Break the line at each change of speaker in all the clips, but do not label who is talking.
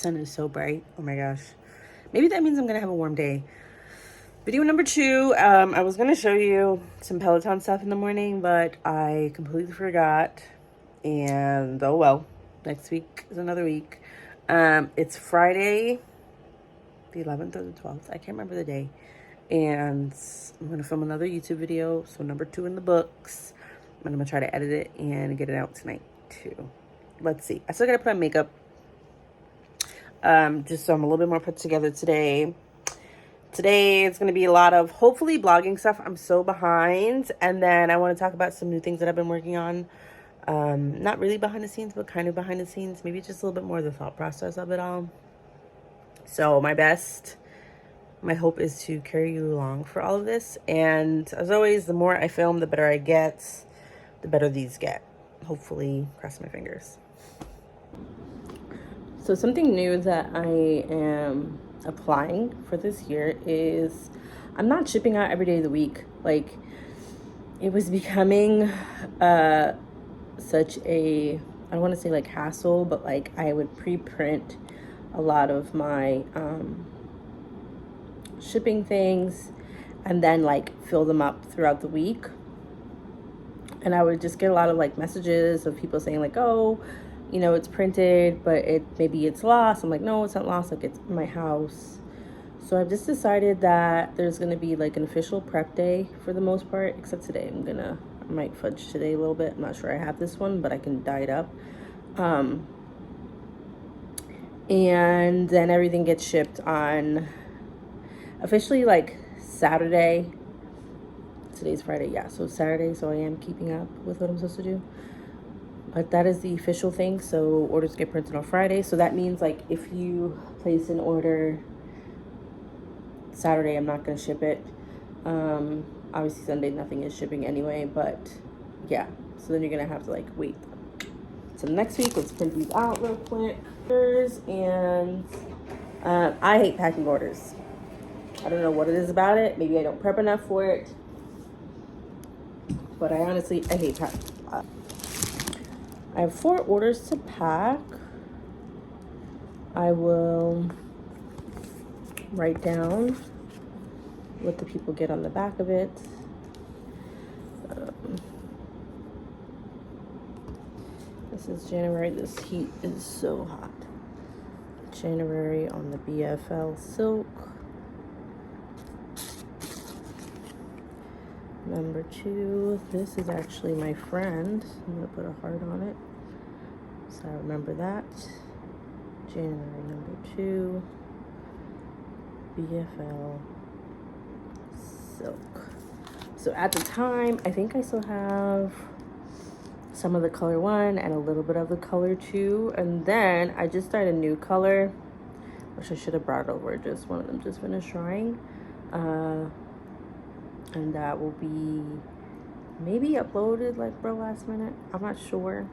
sun is so bright. Oh my gosh. Maybe that means I'm going to have a warm day. Video number 2, I was going to show you some Peloton stuff in the morning, but I completely forgot. And oh well, next week is another week. It's Friday, the 11th or the 12th. I can't remember the day. And I'm going to film another YouTube video. So number 2 in the books. I'm going to try to edit it and get it out tonight too. Let's see. I still got to put on makeup. Just so I'm a little bit more put together today. Today it's going to be a lot of hopefully blogging stuff. I'm so behind. And then I want to talk about some new things that I've been working on. Not really behind the scenes, but kind of behind the scenes. Maybe just a little bit more of the thought process of it all. So my hope is to carry you along for all of this. And as always, the more I film, the better I get, the better these get. Hopefully, cross my fingers. So something new that I am applying for this year is I'm not shipping out every day of the week. Like, it was becoming such a, I don't want to say like hassle, but like I would pre-print a lot of my shipping things and then like fill them up throughout the week. And I would just get a lot of like messages of people saying like, oh, you know, it's printed, but maybe it's lost. I'm like, no, it's not lost. Like, it's in my house. So I've just decided that there's going to be like an official prep day for the most part, except today. I might fudge today a little bit. I'm not sure I have this one, but I can dye it up. And then everything gets shipped on officially like Saturday. Today's Friday, yeah, so Saturday. So I am keeping up with what I'm supposed to do. But that is the official thing. So orders get printed on Friday. So that means like if you place an order Saturday, I'm not going to ship it. Obviously Sunday, nothing is shipping anyway. But yeah, so then you're going to have to like wait. So next week, let's print these out real quick. And I hate packing orders. I don't know what it is about it. Maybe I don't prep enough for it. But I hate packing. I have 4 orders to pack. I will write down what the people get on the back of it. This is January. This heat is so hot. January on the BFL silk. Number 2, this is actually my friend. I'm gonna put a heart on it, so I remember that. January number 2, BFL silk. So at the time, I think I still have some of the color 1 and a little bit of the color 2, and then I just started a new color, which I should have brought over. Just one of them just finished drying. And that will be maybe uploaded like real last minute. I'm not sure.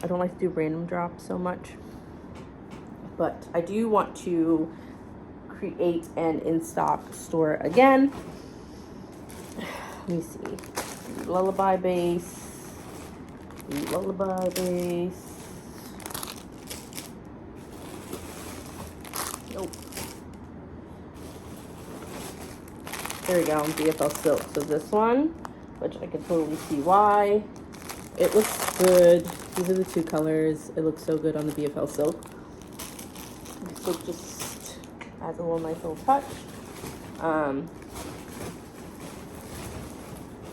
I don't like to do random drops so much. But I do want to create an in-stock store again. Let me see. Lullaby base. Nope. There we go, BFL silk. So this one, which I can totally see why. It looks good. These are the 2 colors. It looks so good on the BFL silk. The silk just adds a little nice little touch.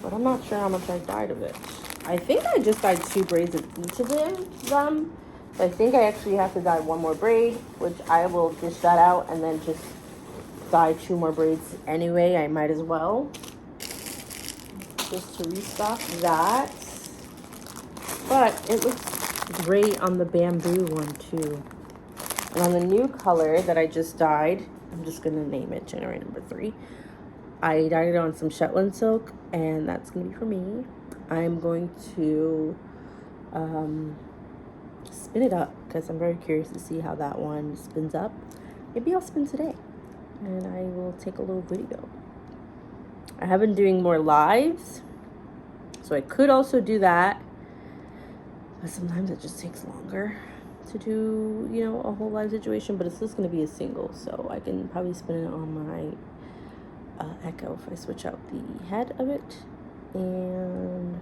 But I'm not sure how much I dyed of it. I think I just dyed 2 braids of each of them. So I think I actually have to dye 1 more braid, which I will dish that out and then just dye 2 more braids anyway. I might as well, just to restock that. But it looks great on the bamboo one too. And on the new color that I just dyed, I'm just gonna name it January number 3. I dyed it on some Shetland silk, and that's gonna be for me. I'm going to spin it up because I'm very curious to see how that one spins up. Maybe I'll spin today and I will take a little video. I have been doing more lives, so I could also do that, but sometimes it just takes longer. to do, you know, a whole live situation, but it's just going to be a single, so I can probably spin it on my Echo if I switch out the head of it, and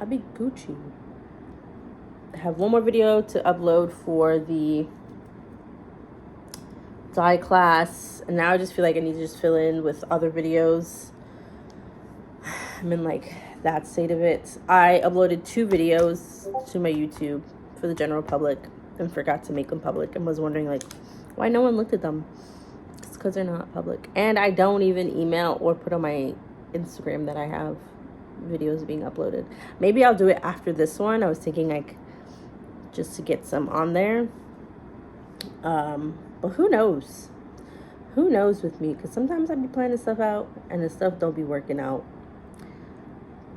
I'll be Gucci. I have one more video to upload for the dye class, and now I just feel like I need to just fill in with other videos. I'm in like that state of it. I uploaded 2 videos to my YouTube for the general public and forgot to make them public, and was wondering like why no one looked at them. It's because they're not public, and I don't even email or put on my Instagram that I have videos being uploaded. Maybe I'll do it after this one. I was thinking like just to get some on there, but who knows with me, because sometimes I be planning stuff out and the stuff don't be working out.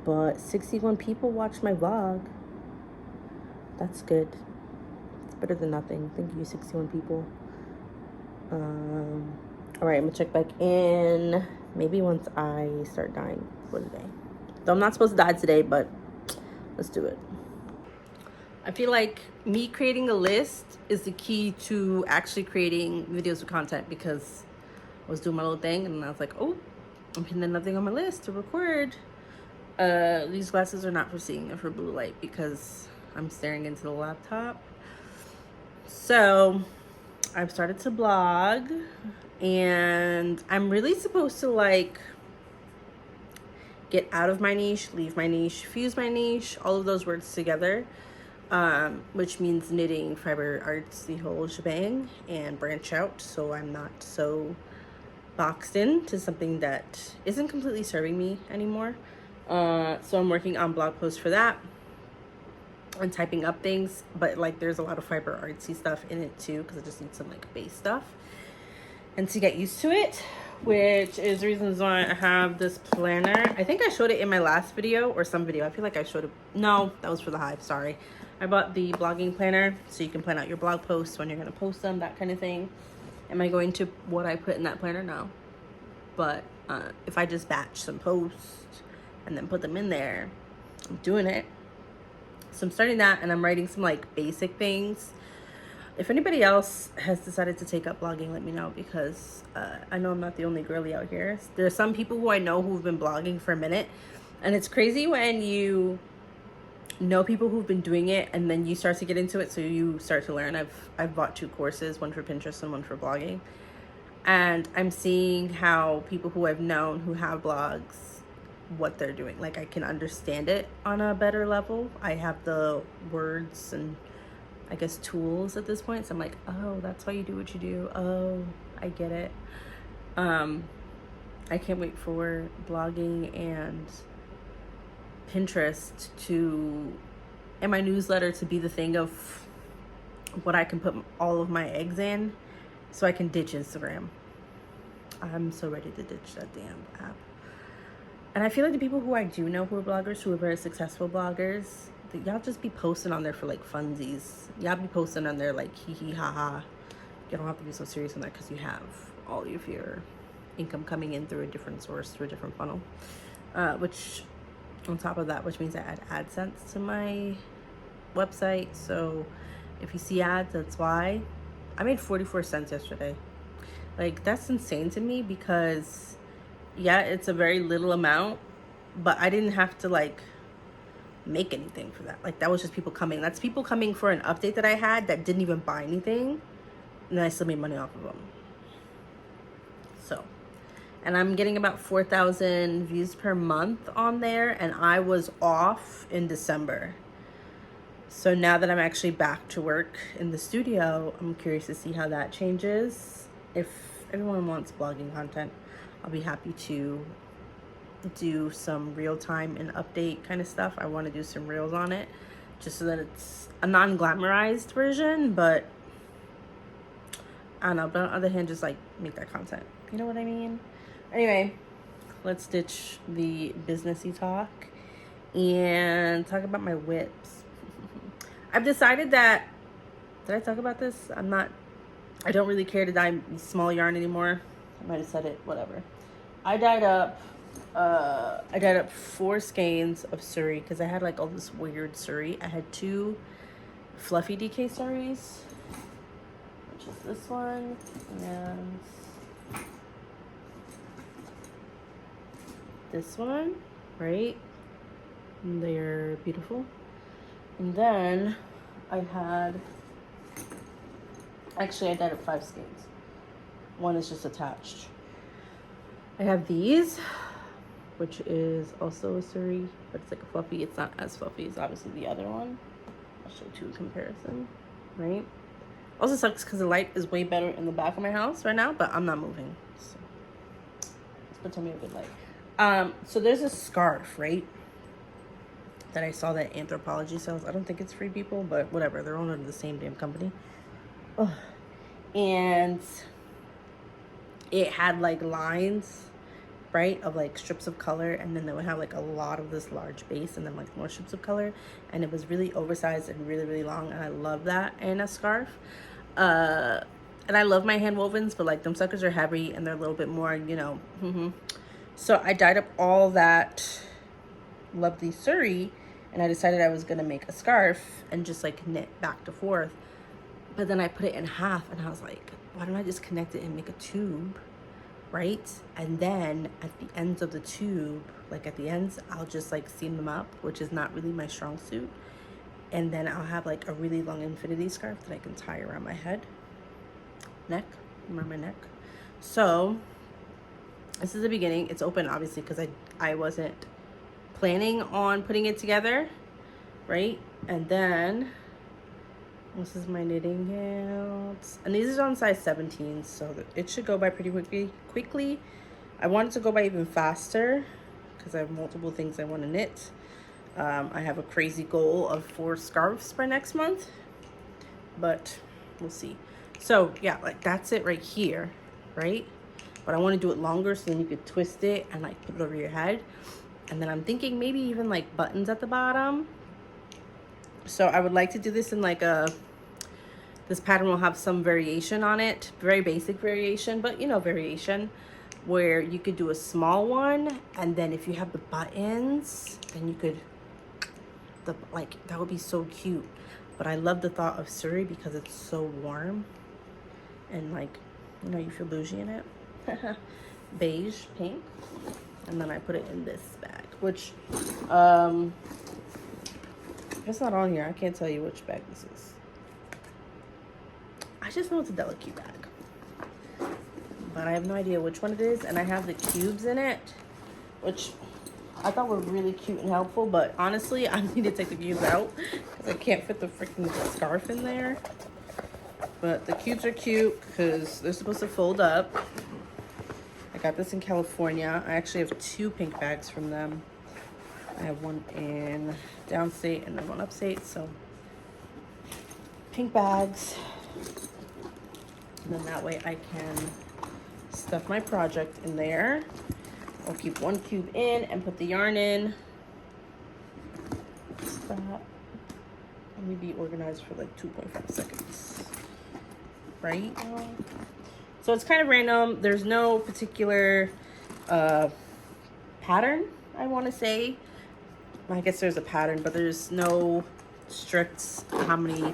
But 61 people watched my vlog. That's good. It's better than nothing. Thank you, 61 people. All right, I'm gonna check back in maybe once I start dyeing for the day. Though I'm not supposed to dye today, but let's do it. I feel like me creating a list is the key to actually creating videos with content, because I was doing my little thing and I was like, oh, I'm hitting another thing on my list to record. These glasses are not for seeing, they're for blue light because I'm staring into the laptop. So I've started to blog, and I'm really supposed to like get out of my niche, leave my niche, fuse my niche, all of those words together, which means knitting, fiber arts, the whole shebang, and branch out so I'm not so boxed in to something that isn't completely serving me anymore. So I'm working on blog posts for that and typing up things, but like there's a lot of fiber artsy stuff in it too, because I just need some like base stuff and to get used to it, which is reasons why I have this planner. I think I showed it in my last video or some video. I feel like I showed it. No, that was for the hive, sorry. I bought the blogging planner so you can plan out your blog posts, when you're going to post them, that kind of thing. Am I going to what I put in that planner? No. But if I just batch some posts and then put them in there, I'm doing it. So I'm starting that, and I'm writing some like basic things. If anybody else has decided to take up blogging, let me know, because I know I'm not the only girly out here. There are some people who I know who've been blogging for a minute, and it's crazy when you know people who've been doing it and then you start to get into it, so you start to learn. I've bought 2 courses, one for Pinterest and one for blogging, and I'm seeing how people who I've known who have blogs, what they're doing. Like I can understand it on a better level. I have the words and I guess tools at this point, so I'm like, oh, that's why you do what you do. Oh, I get it. I can't wait for blogging and Pinterest to, and my newsletter to be the thing of what I can put all of my eggs in, so I can ditch Instagram. I'm so ready to ditch that damn app. And I feel like the people who I do know who are bloggers, who are very successful bloggers, y'all just be posting on there for like funsies. Y'all be posting on there like hee hee ha ha. You don't have to be so serious on that, because you have all of your income coming in through a different source, through a different funnel. Which on top of that, which means I add AdSense to my website. So if you see ads, that's why. I made 44 cents yesterday. Like that's insane to me, because yeah, it's a very little amount, but I didn't have to like make anything for that. Like that was just people coming. That's people coming for an update that I had that didn't even buy anything, and I still made money off of them. So, and I'm getting about 4,000 views per month on there, and I was off in December. So now that I'm actually back to work in the studio, I'm curious to see how that changes. If everyone wants blogging content, I'll be happy to do some real-time and update kind of stuff. I want to do some reels on it, just so that it's a non-glamorized version, but I don't know. But on the other hand, just like make that content. You know what I mean? Anyway, let's ditch the businessy talk and talk about my whips. I've decided that, did I talk about this? I don't really care to dye small yarn anymore. I might have said it, whatever. I dyed up 4 skeins of Surrey, because I had like all this weird Surrey. I had 2 fluffy DK saris, which is this one, and this one, right? And they're beautiful. And then I had, actually I dyed up 5 skeins. One is just attached. I have these, which is also a sari, but it's like a fluffy. It's not as fluffy as obviously the other one. I'll show you in comparison, right? Also sucks because the light is way better in the back of my house right now, but I'm not moving. So let's pretend we have good light. So there's a scarf, right? That I saw that Anthropology sells. I don't think it's Free People, but whatever. They're all under the same damn company. Ugh. And it had like lines, right, of like strips of color, and then they would have like a lot of this large base and then like more strips of color, and it was really oversized and really, really long, and I love that in a scarf. And I love my hand wovens, but like them suckers are heavy and they're a little bit more, you know. So I dyed up all that lovely sari, and I decided I was gonna make a scarf and just like knit back to forth. But then I put it in half, and I was like, why don't I just connect it and make a tube, right? And then at the ends of the tube, like at the ends, I'll just like seam them up, which is not really my strong suit. And then I'll have like a really long infinity scarf that I can tie around my head, around my neck. So this is the beginning. It's open obviously because I wasn't planning on putting it together, right? And then this is my knitting hands, and these are on size 17, so it should go by pretty quickly. I want it to go by even faster because I have multiple things I want to knit. I have a crazy goal of 4 scarves by next month, but we'll see. So yeah, like that's it right here, right? But I want to do it longer so then you could twist it and like put it over your head. And then I'm thinking maybe even like buttons at the bottom. So I would like to do this in like this pattern will have some variation on it, very basic variation, but you know, variation, where you could do a small one, and then if you have the buttons, then you could, like, that would be so cute. But I love the thought of sari because it's so warm, and like, you know, you feel bougie in it. Beige, pink, and then I put it in this bag, which, it's not on here. I can't tell you which bag this is. I just know it's a delicate bag, but I have no idea which one it is. And I have the cubes in it, which I thought were really cute and helpful, but honestly, I need to take the cubes out because I can't fit the freaking scarf in there. But the cubes are cute because they're supposed to fold up. I got this in California. I actually have 2 pink bags from them. I have one in downstate and then one upstate, so pink bags. And then that way I can stuff my project in there. I'll keep 1 cube in and put the yarn in. Stop. Let me be organized for like 2.5 seconds. Right? So it's kind of random. There's no particular pattern, I want to say. I guess there's a pattern, but there's no strict how many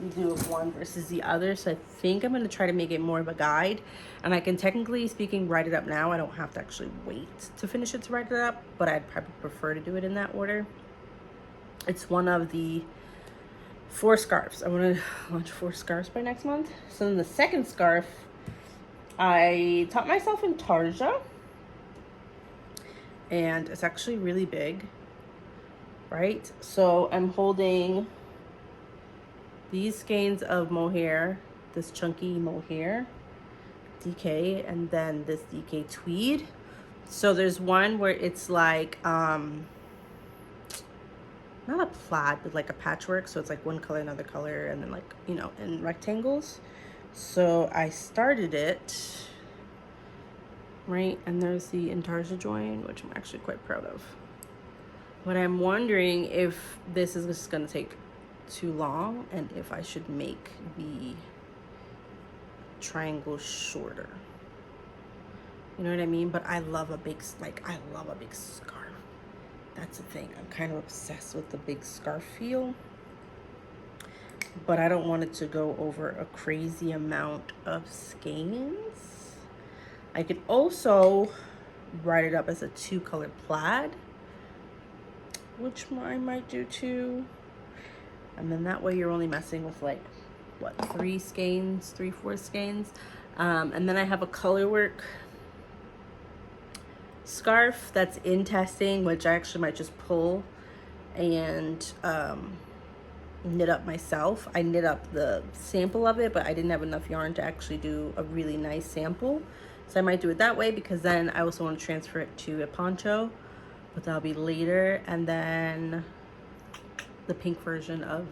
you do of one versus the other. So I think I'm going to try to make it more of a guide, and I can technically speaking write it up now. I don't have to actually wait to finish it to write it up, but I'd probably prefer to do it in that order. It's one of the 4 scarves. I want to launch 4 scarves by next month. So then the second scarf, I taught myself in Tarja, and it's actually really big, right? So I'm holding these skeins of mohair, this chunky mohair DK, and then this DK tweed. So there's one where it's like not a plaid, but like a patchwork, so it's like one color, another color, and then like, you know, in rectangles. So I started it, right, and there's the intarsia join, which I'm actually quite proud of. But I'm wondering if this is just gonna take too long and if I should make the triangle shorter. You know what I mean? But I love a big, like, I love a big scarf. That's the thing. I'm kind of obsessed with the big scarf feel. but I don't want it to go over a crazy amount of skeins. I could also write it up as a 2-color plaid, which I might do too. And then that way you're only messing with like, what, 3 skeins, 3/4 skeins. And then I have a colorwork scarf that's in testing, which I actually might just pull and knit up myself. I knit up the sample of it, but I didn't have enough yarn to actually do a really nice sample. So I might do it that way, because then I also want to transfer it to a poncho, but that'll be later. And then the pink version of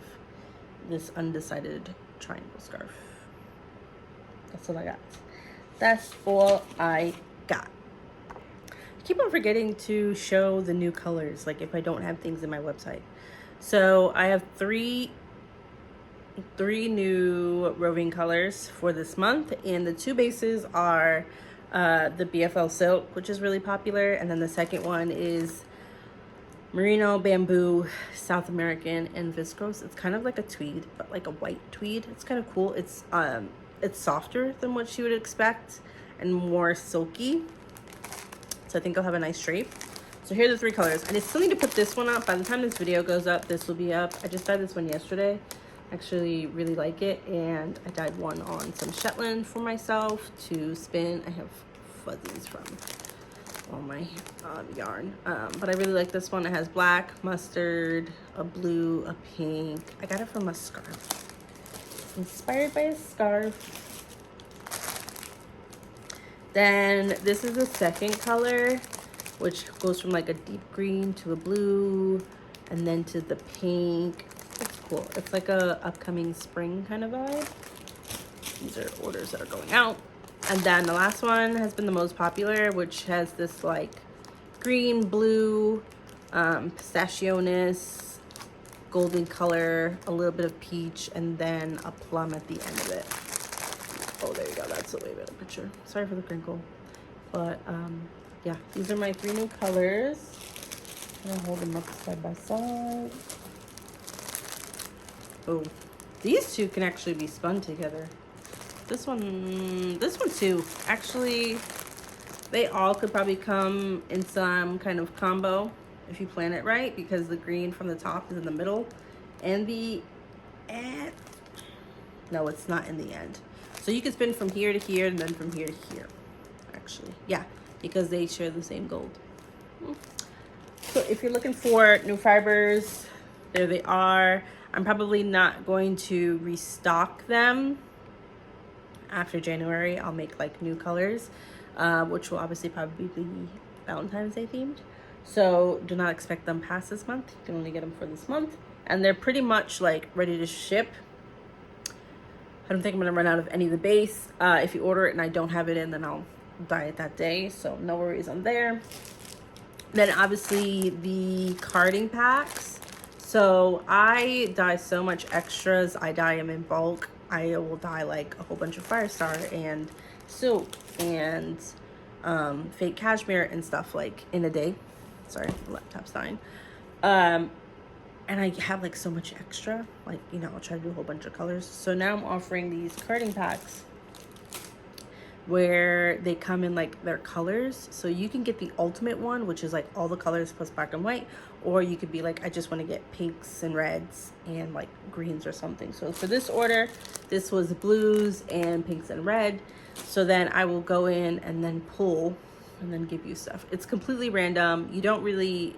this undecided triangle scarf. That's all I got. That's all I got. I keep on forgetting to show the new colors, like if I don't have things in my website. So I have three new roving colors for this month, and the 2 bases are the BFL silk, which is really popular, and then the second one is merino bamboo South American and viscose. It's kind of like a tweed, but like a white tweed. It's kind of cool. It's softer than what you would expect and more silky, so I think I'll have a nice drape. So here are the 3 colors. I still need to put this one up. By the time this video goes up, this will be up. I just dyed this one yesterday. Actually really like it, and I dyed one on some Shetland for myself to spin. I have fuzzies from all my yarn, but I really like this one. It has black, mustard, a blue, a pink. I got it from a scarf, inspired by a scarf. Then this is the second color, which goes from like a deep green to a blue, and then to the pink. It's cool. It's like a upcoming spring kind of vibe. These are orders that are going out. And then the last one has been the most popular, which has this like green, blue, pistachio-ness, golden color, a little bit of peach, and then a plum at the end of it. Oh, there you go. That's a way better picture. Sorry for the crinkle. But yeah, these are my 3 new colors. I'm gonna hold them up side by side. Oh, these 2 can actually be spun together. This one too. Actually, they all could probably come in some kind of combo if you plan it right, because the green from the top is in the middle, and the end. No, it's not in the end. So you can spin from here to here, and then from here to here. Actually, yeah, because they share the same gold. So if you're looking for new fibers, there they are. I'm probably not going to restock them after January. I'll make like new colors, which will obviously probably be Valentine's Day themed. So do not expect them past this month. You can only get them for this month. And they're pretty much like ready to ship. I don't think I'm gonna run out of any of the base. If you order it and I don't have it in, then I'll dye it that day. So no worries on there. Then obviously the carding packs. So I dye so much extras. I dye them in bulk. I will dye like a whole bunch of Firestar and silk and fake cashmere and stuff like in a day. Sorry, the laptop's dying. And I have like so much extra, like, you know, I'll try to do a whole bunch of colors. So now I'm offering these carding packs where they come in like their colors. So you can get the ultimate one, which is like all the colors plus black and white, or you could be like, I just want to get pinks and reds and like greens or something. So for this order, this was blues and pinks and red. So then I will go in and then pull and then give you stuff. It's completely random. You don't really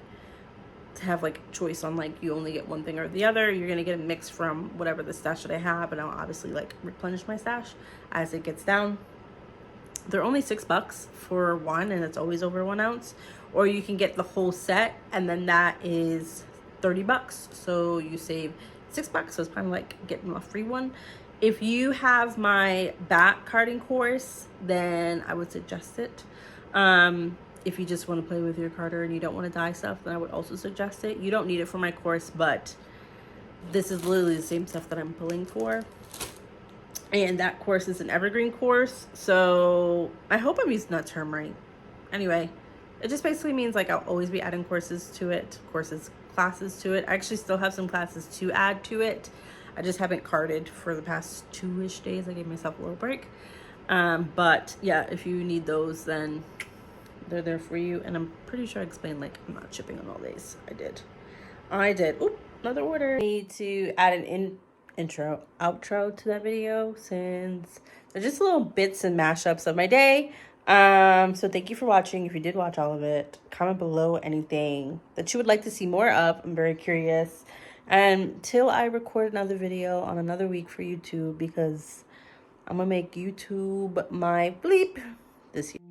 have like choice on like you only get one thing or the other. You're gonna get a mix from whatever the stash that I have, and I'll obviously like replenish my stash as it gets down. They're only $6 for one, and it's always over 1 ounce. Or you can get the whole set, and then that is $30. So you save $6. So it's kind of like getting a free one. If you have my back carding course, then I would suggest it. If you just want to play with your carder and you don't want to dye stuff, then I would also suggest it. You don't need it for my course, but this is literally the same stuff that I'm pulling for. And that course is an evergreen course. So I hope I'm using that term right. Anyway, it just basically means like I'll always be adding classes to it. I actually still have some classes to add to it. I just haven't carded for the past 2-ish days. I gave myself a little break. But yeah, if you need those, then they're there for you. And I'm pretty sure I explained, like, I'm not shipping on all days. I did. Oop, another order. I need to add an intro, outro to that video, since they're just little bits and mashups of my day. So thank you for watching. If you did watch all of it, comment below anything that you would like to see more of. I'm very curious. Until I record another video on another week for YouTube, because I'm gonna make YouTube my bleep this year.